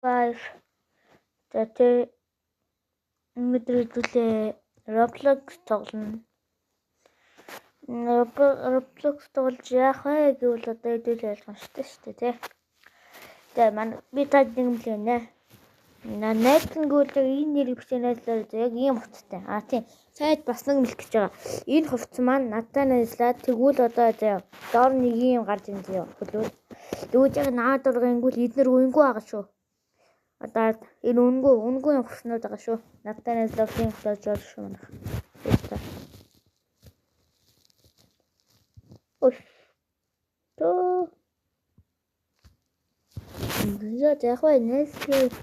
5. За тэ өнөөдөр Roblox тоглоно. Roblox тоглож яах вэ гэвэл одоо хэдүүл ойлгомжтой шүү дээ, тий. За манай би тад нэг юм л байна. Найзлангууд энэ нэрийг бичсэн найзлаа яг ийм хувцастай. Тийм. Сайд бас нэг мэлэх гэж байгаа. Энэ хувцас маань надтай найзлаад тэгвэл одоо заяа доор нэг юм гарч ийн заяа. Тэгвэл яг наад ургангуул эднэр үнгүй байгаа шүү. Одоо энэ үнгүй юм хувцснууд байгаа шүү. Надтай найзлаад тийм болж болж шүү манайх. То. Яг яхаа Netflix.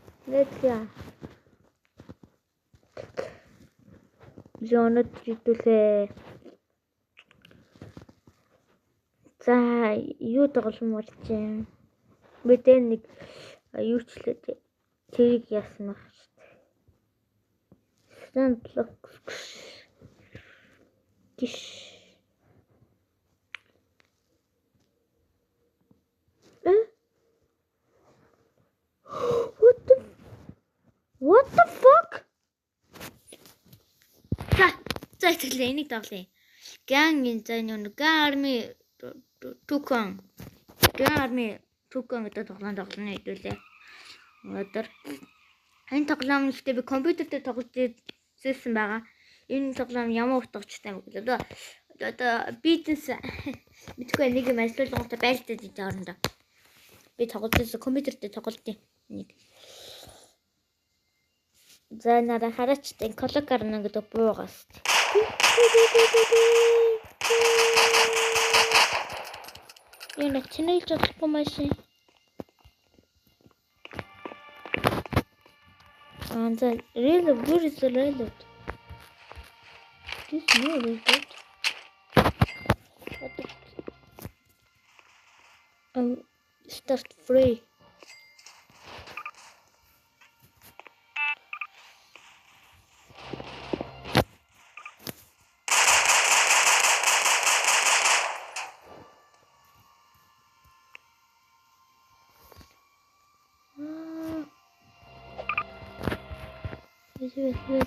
Жонот хэдүүлээ. За, юу тоглоом болж байна? Мэдээ нэг юучлээ тэрийг яасан байх шүү дээ. Sandbox. What the fuck? За итгэлээ энийг тоглоё. Gang за нэг army Tukon гэдэг тоглоом хэдүүлээ. Өнөөдөр энэ тоглоом ихтэй би компьютер дээр тоглож ирсэн байгаа. Энэ тоглоом ямар утгатай юм бэ? Одоо бизнес мэдгүй нэг юм ажиллуулгаатай байлдаад идэх орондоо. Би тоглож ирсэн компьютер дээр тоглолтын нэг. За нараа хараач тэн колокар нэг буугаас. Энэ чиний чадахгүй машин. And the reload, where is the reload? This no reload. Start free.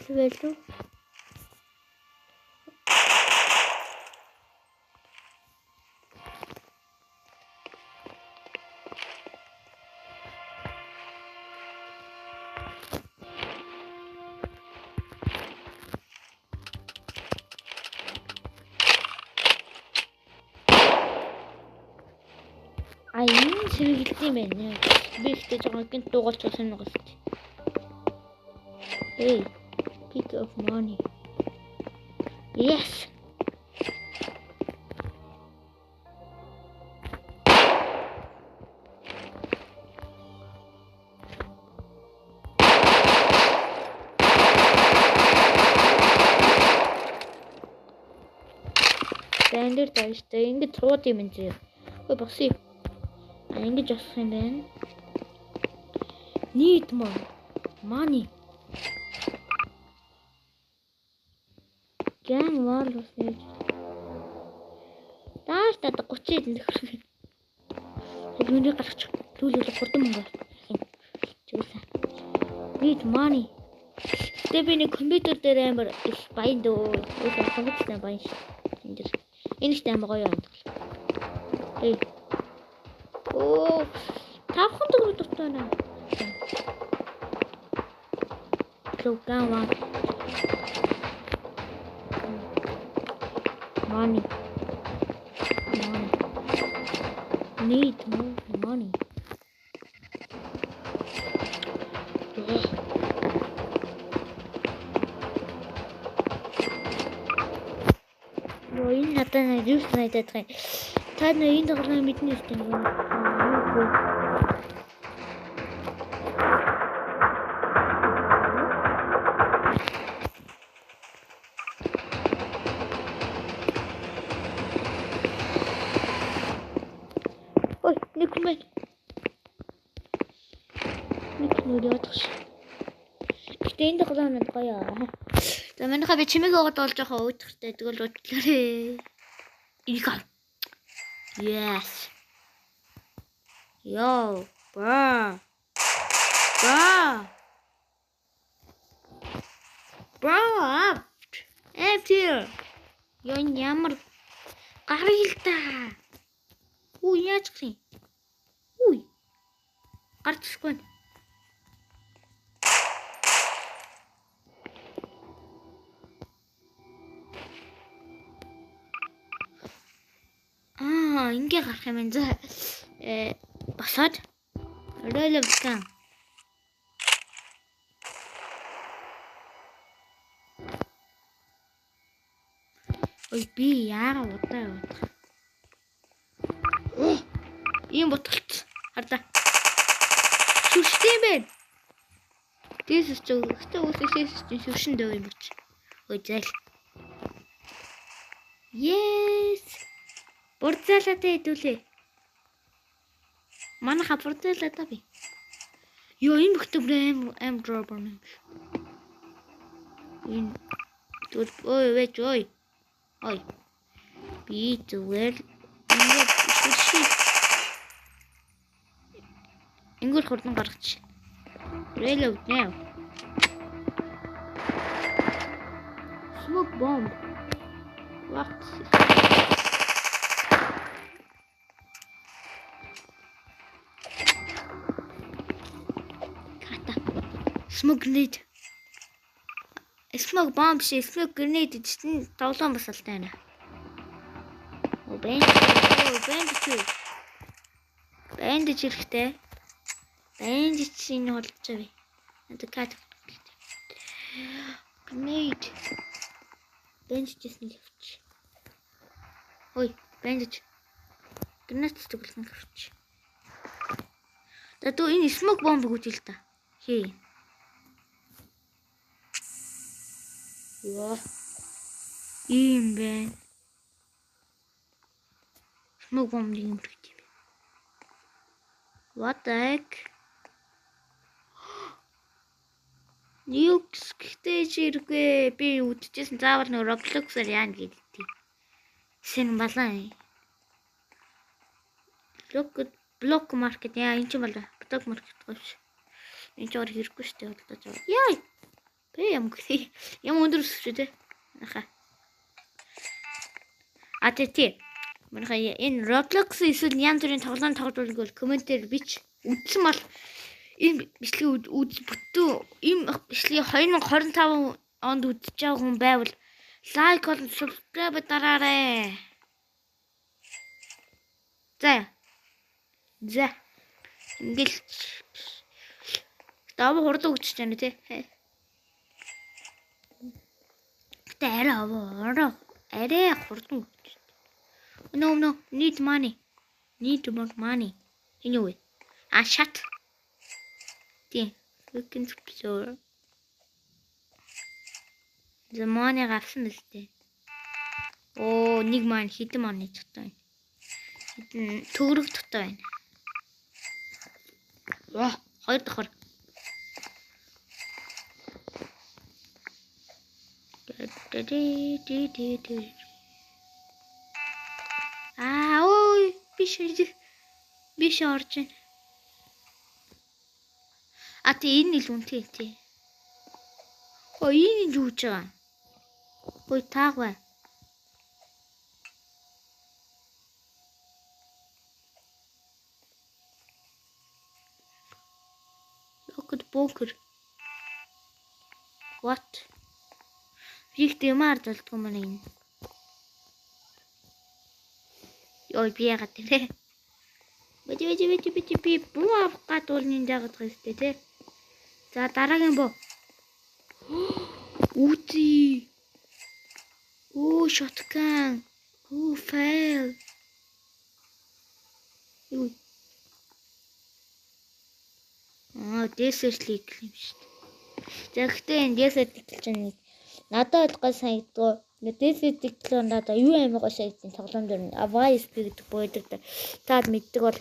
Welcome. Энэ сэргэлтийн байна. Би ихтэй жоохон дуугарч байсан нэг үст. Hey, pick of money. Yes. Standard тааштай ингэж цууд юм зөө. Ой босъё. Ингэж авах юм байна. Need more money. Gang wall was it. Тааш та 30 эдэн төгрөг. Юуны гарч төлөөлө 3 мөнгө. Чигсэн. Need money. Тэбиний компьютер дээр амар их баян дөө. Өөр компьютер баян ш. Энэ их амар гоё юм. Эй. Оо. 500 төгрөг дуртай байна. Gang wall. Money. Need more money. Энэ надад юус найдаад байгаа. Та энэ тоглоом мэднэ үстэй нэг юм. Ой, нэг юм. Нэг нүд ятгаш. Гэтэ энэ тоглоом надад гоё. За манайхаа би чимээг өгöd болж байгаа өөдөртэй тэгвэл утлаарэ. Ингав. Yes. Yo, bro. Bro, after. Yon ямар гарыг л та. Үу яаж гэх юм? Үу. Гарчихгүй. Ингээ гарах юм энэ. Босоод релевкан. Ой би яага удаа явах. Ийм ботолт. Хардаа. Шүштэй бэ. This ч шүшин дэв юм бич. Ой зал. Yes. Бурцаалаатай хэдүүлээ. Манайха бурцаалаатай би. Йоо энэ бүхтэн аим дропер юм. Энэ тут ой вэж ой. Ой. Би зүгээр ингээд шүши. Ингүүл хурдан гаргачих. Reload now. Smoke bomb. What? Kata. Smoke grenade. Smoke bomb ши, smoke grenade гэсэн тоглоом бас алтай байна. Bandage хэрэгтэй. Bandage чинь болж байгаа. Это кат. Grenade. Bandage нь явчих. Ой, bandage. Grenade төглөн гарч. Дадуу энэ smoke bomb гүтэл та. Хээ. Яа. Ийм бэ. Smoke bomb юм бэ. What the heck? Nukes гэхдээ чиргээ би үдчихсэн заавал нөө Roblox-аар яана гэдэг. Сэн балаа. Block market яа энэ ч балаа. Block market гош. Энэ ч өөр хэрэггүй шүү дээ бодлоо зав. Яа. Би юм гэх юм өндөр өсөж дээ. Аха. Атэ манайха энэ Roblox эсвэл янз бүрийн тоглоом тоглоулгол комментээр бич үдсэн бол энэ бичлэгийг бүтэн ийм бичлэгийг 2025 онд үзэж байгаа хүн байвал лайк болон subscribe дараарай. За. Ингээл даваа хурдан өгч чана тий. Гэтэ арай хурдан өгч. No, need money. Need more money. Anyway. Shut. We can explore. The money авсан л дээ. Оо, нэг маань хитэн money дотоо байна. Хитэн төгрөг дотоо байна. Ваа, хоёр дахь. Ой, биш орж байна. Тий энэ л үнтэй тий. Ой энэ юу гэж байгаа. Ой таагүй. Locked bunker. What? Вихтэй маар залдгүй маань энэ. Ой би яагаад тий. Би буу авах гол ниндагад гэжтэй тий. За дараагийн боо. Үти. Оо shotgun. Оо fail. Юу. Desert league юм шүү дээ. Тэгэхдээ энэ desert league чинь надад гол санагдгаа. Desert league надад юу амар гоо санагдсан тоглоом дээр Vice гэдэг байдаг да. Таад мэддэг бол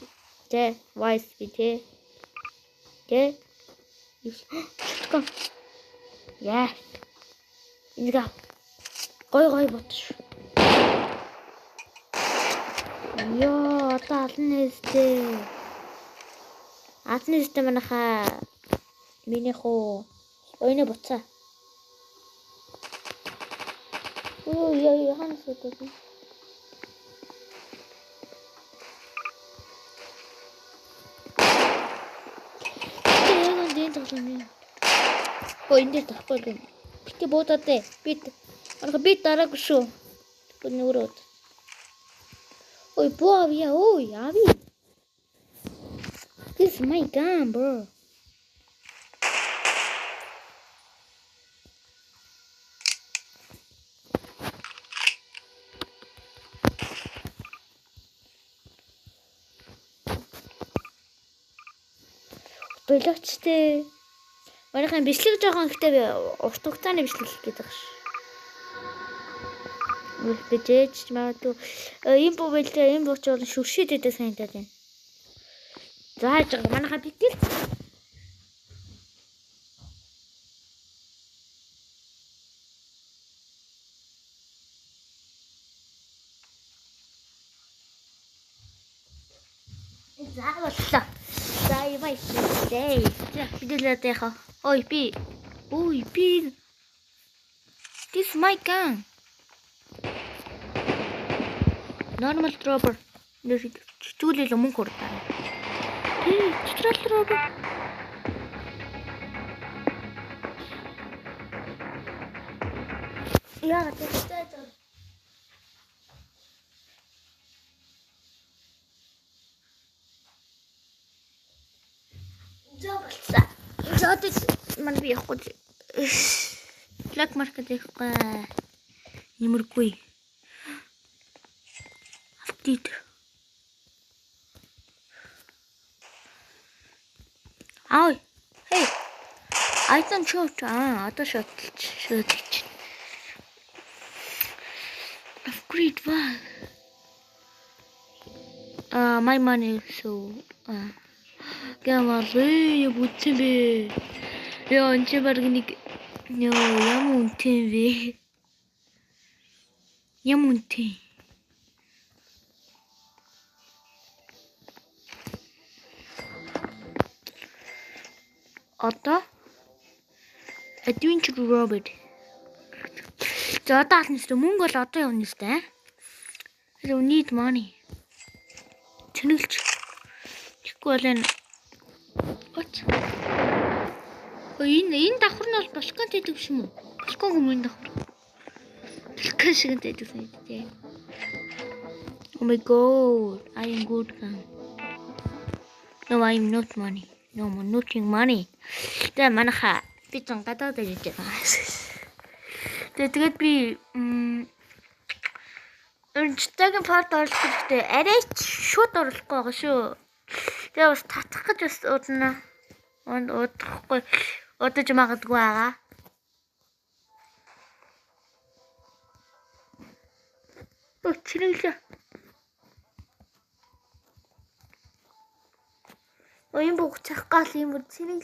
тэ Vice би тэ. Тэ шутган. Яа. Ингээ гой ботш. Ёо, одоо алнэстэй. Алнэстэй манайха Миний хоо. Ойны буцаа. Яа ханас гэдэг. Энд тахгүй юм. Бити буудаатай. Бит дараагүй шүү. Нүрээд. Ой боо авъя. Ой ави. This is my gun, bro. Боловчтой. Манайхан бичлэг жоохон ихтэй би урт хугацааны бичлэг хийх гэдэг ш. Үгүй магадгүй ийм бовлээ ийм боч бол шүршид өдөө санагдаад байна. Зааж байгаа манайхаа битэл. Зааваллаа. За яа ихтэй. Биделээд яхаа. Ой би. This my gun. Normal dropper. Чүлэл мөн хурдаа. Читрал dropper. Яа тэгтэй. Заадаг мань би явахгүй. Black market явахгүй. Нэмэргүй. Автид. Ай. Hey. I don't shoot. Одоо шотлж. Upgrade wow. My money so Гэмарээ бүтэмбэ. Яа энэ баг нэг ямар үнэтэй вэ? Ямар үнэтэй. Одоо Adventure Robot. За одоо аль мөнгө бол одоо явна нэстэ. You need money. Тэнэлж. Тэгэхгүй бол энэ What? Энэ давхар нь бол балкон тэдэг биш юм уу? Балкон хүмүүний давхар. Балкон шиг тэдэг санагдтыг. Oh my god, I am good guy. No, I am not money. No, I'm nothing money. Тэгээ манайха би зан гадаад ирж байгаа. Тэгээд би өнцтэйг парт оруулах хэрэгтэй. Арай шууд оруулахгүй байгаа шүү. Тэгээ бас татах гэж бас удаа удахгүй удаж магадгүй байгаа. Өчрөлөө. Оюун бүх цах гал юм синий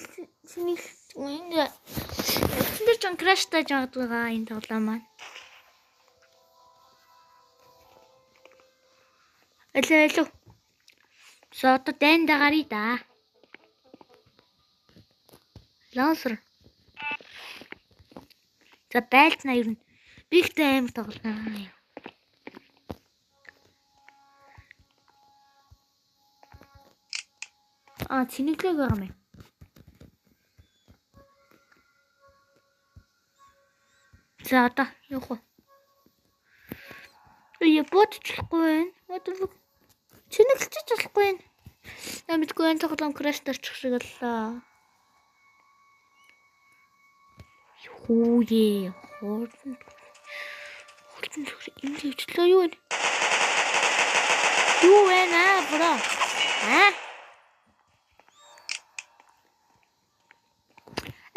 энэ ч краш тааж байгаа энэ тоглоом маань. Алло. Сото дайн дагари да. Лансер. За байлтна юу. Бигтэй аим тоглоно. Цэнэглэг байгаа юм. За одоо явах уу? Я бодчихгүй байна. Цэнэглэж болохгүй байна. Намайдгүй энэ тоглоом краш тарчих шиг боллоо. Хүүе. Хурдан энэ хөвчлөө юу вэ? Юу вэ наа бро?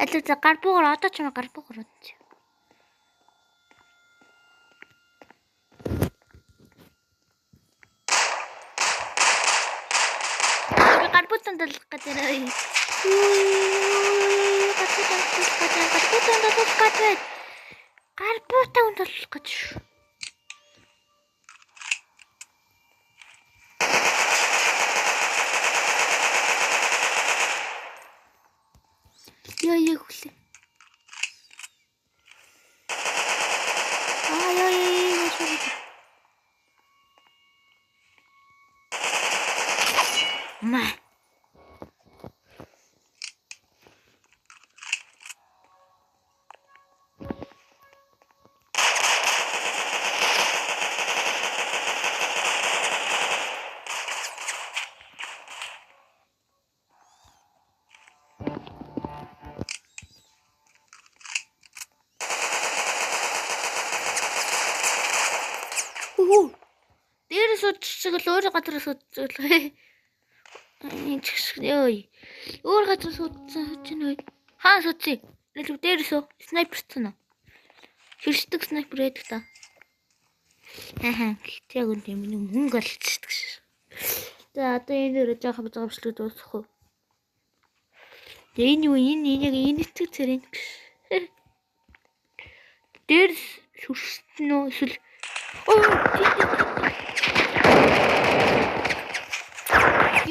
Аль гарбуугаар одоо ч гарбуугаар унт. Гарбуутанд л гадараа. Гарбуутанд л гэж. Яа хүлээ. Маа. Дээрээс үдчихсэг л өөр газараас үдчихлээ. Ой. Өөр газараас үдчихсэн чинь ой. Хаа сүцээ. Л дээрээс снайперсэн уу? Шилждэг снайпер байдаг та. Тэг үн тийм нэг мөнгө олцдог ш. За одоо энэ дээр жоохон зовчлог дуусах уу? Энэ юу энэ эцэг цэрэн. Дээрс шүрсэн үү эсвэл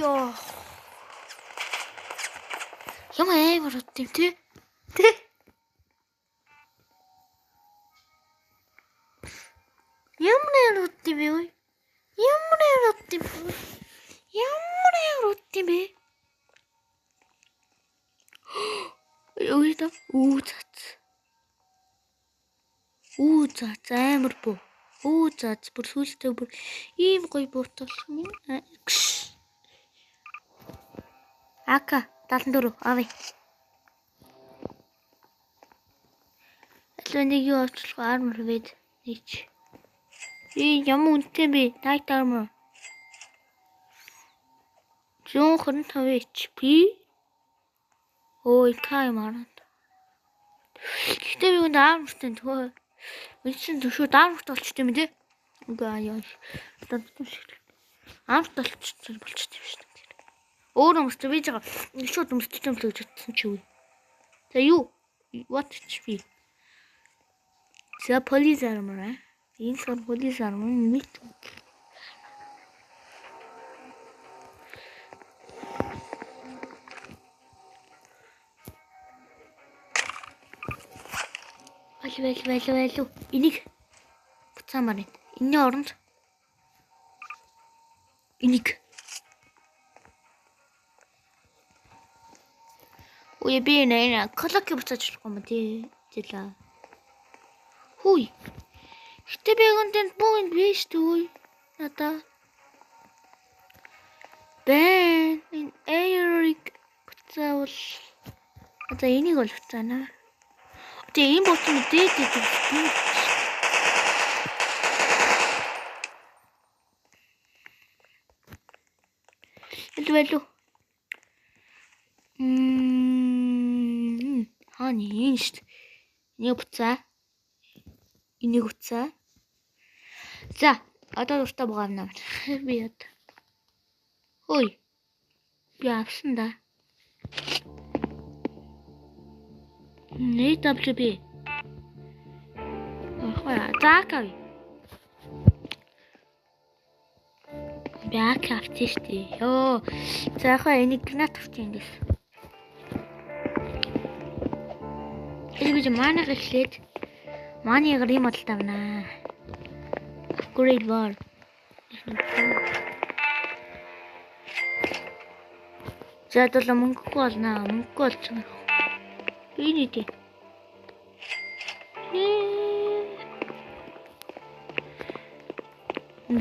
Ёо. Ямар амар утсан тий? Ямар утсан бэ? Ямар утсан бэ? Өөдөө цац амар боо. Цац бүр сүлтэй бүр ийм гоё бууталсан юм. Ака 74 авъя. Аль нэг юу авчлах армор вэд нийч. Ямар үнэтэй бэ? Night armor. 125 HP. Ой таймаар. Гэтэ би энэ армортай төө. Үгүй төшөө арморт болчтой юм тий. Үгүй яа. Арморт болчтой болчтой юм шүү дээ. Өөр юмс би жаа шууд өмсчтэй юм л гэж бодсон чи юу. За юу? What HP? За police armor. Энэ сон police armor мэд. Вэлүү. Энийг буцаамаар байна. Энийн оронд энийг. Ой би нэ колок буцааж болох юм тий. Зэлээ. Хүй. Гэтэ би гонтент point биш үү? Надаа. Бэн Эрик буцаавал. Одоо энийг бол буцаана. Тэгээ энэ бот нь дээд. Вэлүү. Хааны энэ шүү дээ. Энийг буцаа. Энийг буцаа. За, одоо дуртай богоомнаа. Би яд. Хөөе. Би авсан да. NWB. Охоо, заакав. Бяк авчихтэй. Йоо. Заахаа энийг гранат авчих юм дэс. Энийг манай хэлээд манай гэрийн модал тавнаа. Upgrade war. За одоо мөнгөгүй болно. Мөнгөгүй болчихно. Энэ дээ.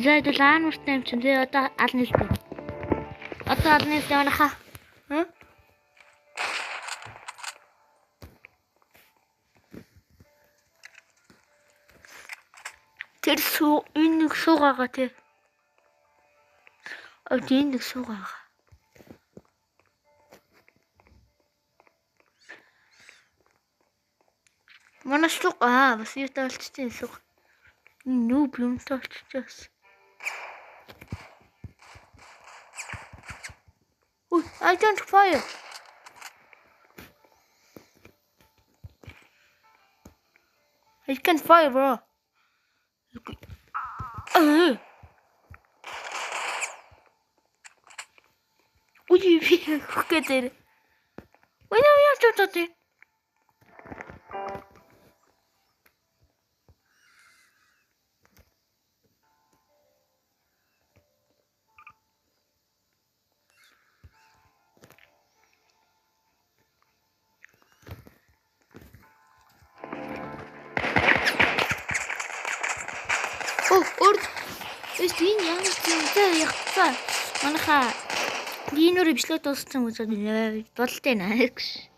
Зайд лаанмартай юм чинь тий одоо аль нэлтэй. Одоо аль нэлтэй манайха. Тэр энэ нэг суугаага тий. Энэ нэг суугаага. Манай суг бас юу таалчтай суг. Нүүб юм таалччихсан. I don't fire. I can't fire, bro. Ui, get it. Why don't you have to за тий. Эст энэ ямар юм яхаа. Манайха динор бичлэг дууссан үзээд болтой наа гэж.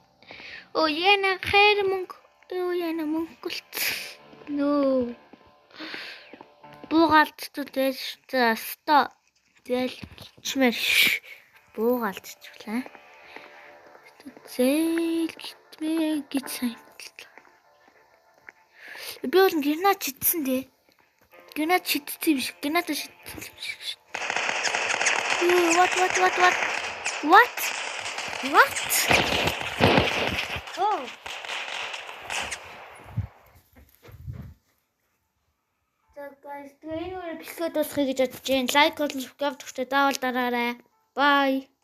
Оо яна хайр мөнгө. Оо яна мөнгөлт. Нөө. Буугаалттай за ста. Зэл чмэр буугаалтчлаа. Зэл гитмэ гэж санагдал. Би бол гинат чидсэн дээ. Гинат чидсэн биш. Гинат чидсэн биш. What? Oh. So guys, энэ үргэлжлээд дуусгая гэж бодож байна. Лайк болон subscribe хийхдээ даавал дараарай. Bye.